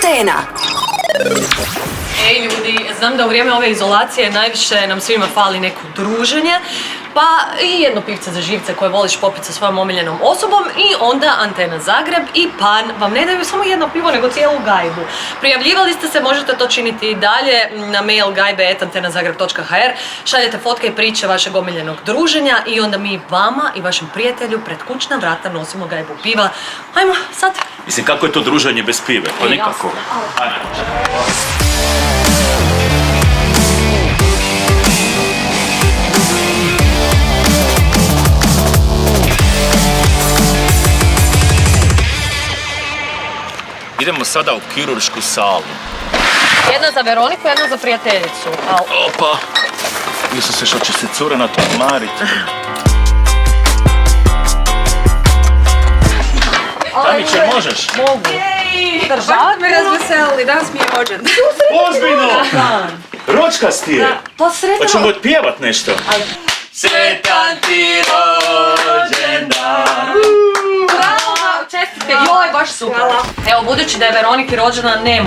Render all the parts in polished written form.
Antena. Ej ljudi, znam da u vrijeme ove izolacije najviše nam svima fali neko druženje, pa i jedno pivce za živce koje voliš popiti sa svojom omiljenom osobom i onda Antena Zagreb i Pan vam ne daju samo jedno pivo nego cijelu gajbu. Prijavljivali ste se, možete to činiti i dalje na mail gajbe@antenazagreb.hr, šaljete fotke i priče vašeg omiljenog druženja i onda mi vama i vašem prijatelju pred kućna vrata nosimo gajbu piva. Ajmo sad. Mislim, kako je to druženje bez pive? Pa nikako. Ajde. Idemo sada u kiruršku salu. Jedna za Veroniku, jedna za prijateljicu. Opa! Isuse, što će se cura na to odmariti. Tamiće, možeš? Mogu. Državat me razveselili, danas mi je rođendan. Ozbiljno! Ročkast ti je! Pa sretno. Pa ćemo otpjevat nešto. Sretan ti rođendan! Čestitke, joj, baš super. Evo, budući da je Veroniki rođendan, ne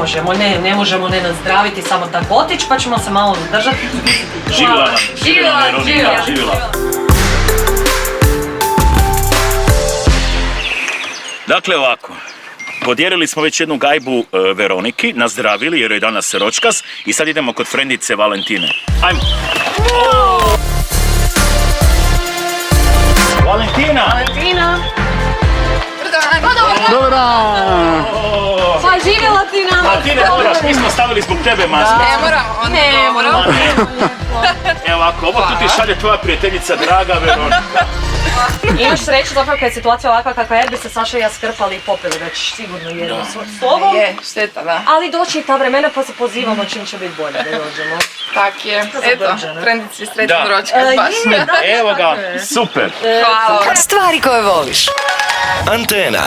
možemo ne nazdraviti, samo tako otići, pa ćemo se malo zadržati. Živjela nam, Veronika, živjela. Dakle, ovako. Podijelili smo već jednu gajbu Veroniki, nazdravili jer je danas ročkas i sad idemo kod frendice Valentine. Ajmo! Valentina! Valentina! Dobar dan! Pa živjela ti nam! A ti ne moraš, mi smo stavili zbog tebe masku. Ne moramo. Evo ovako, ovo tu ti šalje tvoja prijateljica draga Veronika. Imaš sreću zapravo kad je situacija ovakva kakva je, bi se Saša i ja skrpali i popili već sigurno jedno s tobom. Je, šteta, da. Ali doći i ta vremena pa se pozivamo čim će biti bolje da dođemo. Tak je. Eto, frendici srećan Da. ročkas baš. Evo ga, super. Hvala. Stvari koje voliš. Antena.